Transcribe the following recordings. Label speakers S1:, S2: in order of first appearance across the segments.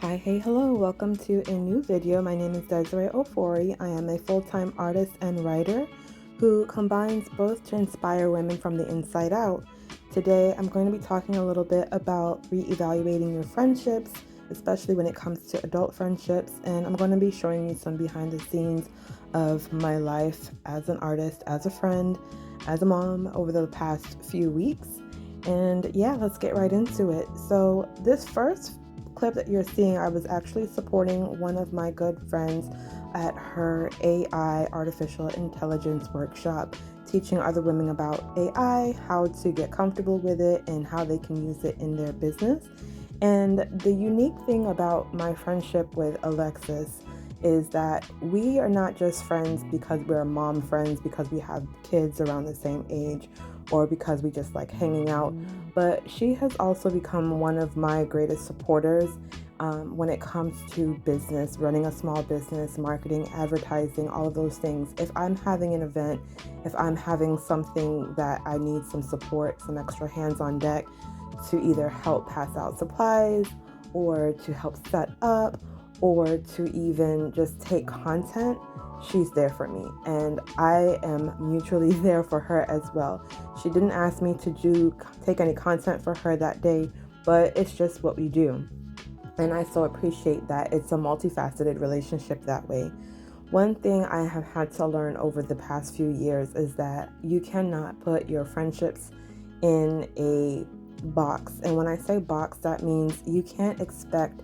S1: Hi, hey, hello, welcome to a new video. My name is Desirae.Ofori. I am a full-time artist and writer who combines both to inspire women from the inside out. Today, I'm going to be talking a little bit about reevaluating your friendships, especially when it comes to adult friendships, and I'm going to be showing you some behind the scenes of my life as an artist, as a friend, as a mom over the past few weeks. And yeah, let's get right into it. So this first clip that you're seeing, I was actually supporting one of my good friends at her AI artificial intelligence workshop, teaching other women about AI, how to get comfortable with it, and how they can use it in their business. And the unique thing about my friendship with Alexis is that we are not just friends because we're mom friends, because we have kids around the same age, or because we just like hanging out, but she has also become one of my greatest supporters when it comes to business, running a small business, marketing, advertising, all of those things. If I'm having an event, if I'm having something that I need some support, some extra hands on deck to either help pass out supplies or to help set up or to even just take content, she's there for me, and I am mutually there for her as well. She didn't ask me to take any content for her that day, but it's just what we do. And I so appreciate that it's a multifaceted relationship that way. One thing I have had to learn over the past few years is that you cannot put your friendships in a box. And when I say box, that means you can't expect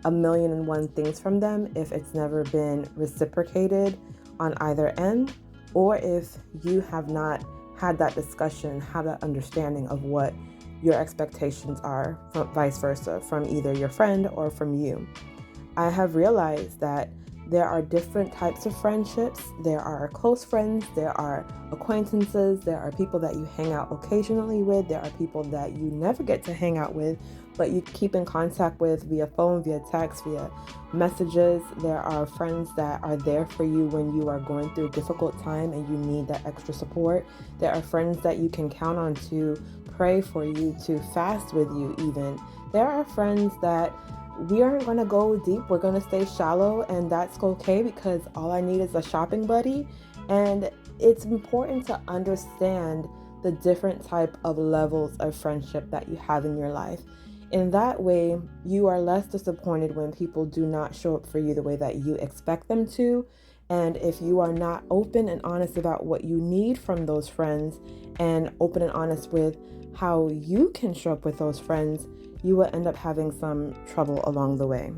S1: a million and one things from them if it's never been reciprocated on either end, or if you have not had that discussion, have that understanding of what your expectations are, from vice versa, from either your friend or from you. I have realized that there are different types of friendships. There are close friends, there are acquaintances, there are people that you hang out occasionally with, there are people that you never get to hang out with, but you keep in contact with via phone, via text, via messages. There are friends that are there for you when you are going through a difficult time and you need that extra support. There are friends that you can count on to pray for you, to fast with you even. There are friends that we aren't going to go deep. We're going to stay shallow, and that's okay because all I need is a shopping buddy. And it's important to understand the different type of levels of friendship that you have in your life. In that way, you are less disappointed when people do not show up for you the way that you expect them to. And if you are not open and honest about what you need from those friends, and open and honest with how you can show up with those friends, you will end up having some trouble along the way.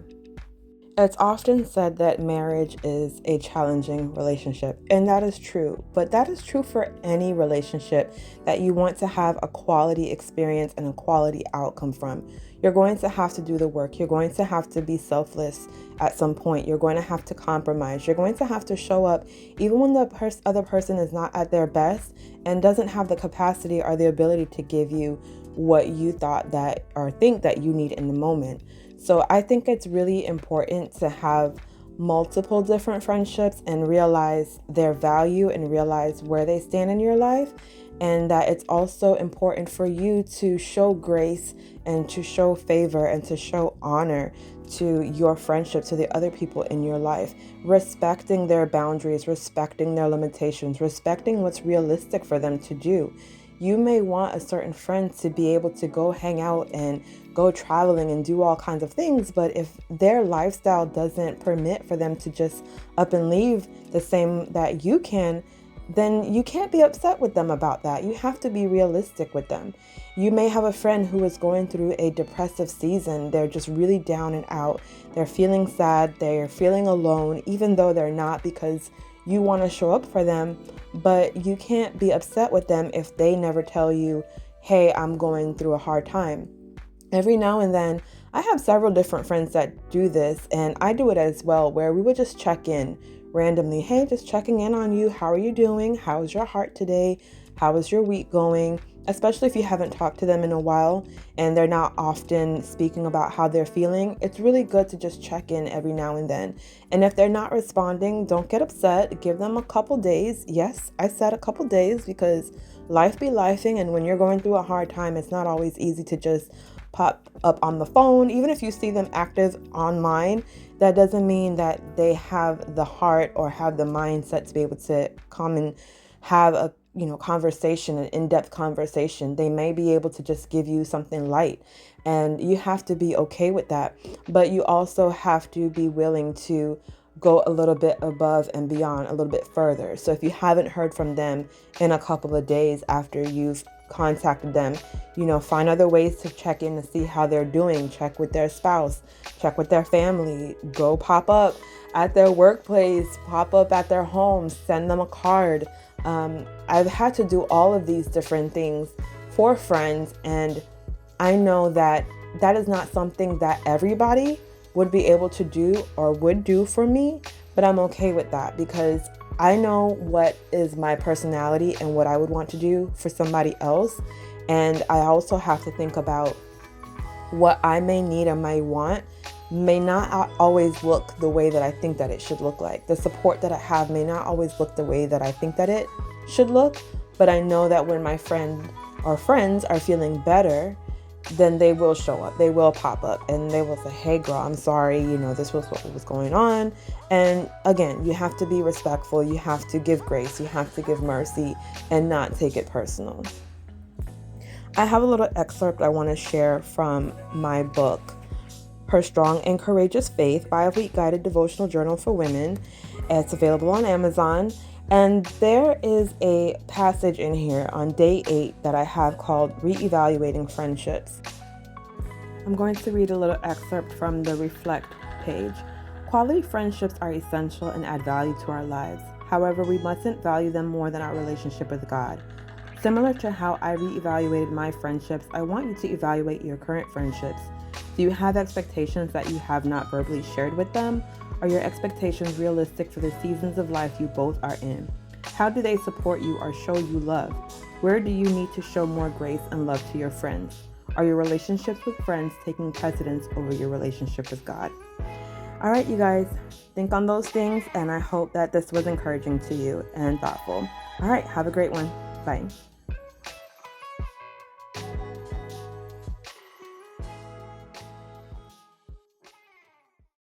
S1: It's often said that marriage is a challenging relationship, and that is true. But that is true for any relationship that you want to have a quality experience and a quality outcome from. You're going to have to do the work. You're going to have to be selfless at some point. You're going to have to compromise. You're going to have to show up even when the other person is not at their best and doesn't have the capacity or the ability to give you what you thought that or think that you need in the moment. So I think it's really important to have multiple different friendships and realize their value and realize where they stand in your life. And that it's also important for you to show grace and to show favor and to show honor to your friendship, to the other people in your life, respecting their boundaries, respecting their limitations, respecting what's realistic for them to do. You may want a certain friend to be able to go hang out and go traveling and do all kinds of things, but if their lifestyle doesn't permit for them to just up and leave the same that you can, then you can't be upset with them about that. You have to be realistic with them. You may have a friend who is going through a depressive season. They're just really down and out. They're feeling sad. They're feeling alone, even though they're not, because you want to show up for them. But you can't be upset with them if they never tell you, hey, I'm going through a hard time. Every now and then, I have several different friends that do this, and I do it as well, where we would just check in randomly. Hey, just checking in on you. How are you doing? How's your heart today? How is your week going? Especially if you haven't talked to them in a while and they're not often speaking about how they're feeling. It's really good to just check in every now and then. And if they're not responding, don't get upset. Give them a couple days. Yes, I said a couple days because life be lifing, and when you're going through a hard time, it's not always easy to just pop up on the phone, even if you see them active online, that doesn't mean that they have the heart or have the mindset to be able to come and have a conversation, an in-depth conversation. They may be able to just give you something light, and you have to be okay with that. But you also have to be willing to go a little bit above and beyond, a little bit further. So if you haven't heard from them in a couple of days after you've contacted them, find other ways to check in to see how they're doing. Check with their spouse, check with their family, go pop up at their workplace, pop up at their home, send them a card. I've had to do all of these different things for friends, and I know that that is not something that everybody would be able to do or would do for me, but I'm okay with that because I know what is my personality and what I would want to do for somebody else. And I also have to think about what I may need and may want may not always look the way that I think that it should look like. The support that I have may not always look the way that I think that it should look, but I know that when my friend or friends are feeling better, then they will show up, they will pop up, and they will say, hey girl, I'm sorry, this was what was going on. And again, you have to be respectful, you have to give grace, you have to give mercy, and not take it personal. I have a little excerpt I want to share from my book, Her Strong and Courageous Faith, 5-week guided devotional journal for women. It's available on Amazon. And there is a passage in here on day 8 that I have called Reevaluating Friendships. I'm going to read a little excerpt from the Reflect page. Quality friendships are essential and add value to our lives. However, we mustn't value them more than our relationship with God. Similar to how I reevaluated my friendships, I want you to evaluate your current friendships. Do you have expectations that you have not verbally shared with them? Are your expectations realistic for the seasons of life you both are in? How do they support you or show you love? Where do you need to show more grace and love to your friends? Are your relationships with friends taking precedence over your relationship with God? All right, you guys, think on those things, and I hope that this was encouraging to you and thoughtful. All right, have a great one. Bye.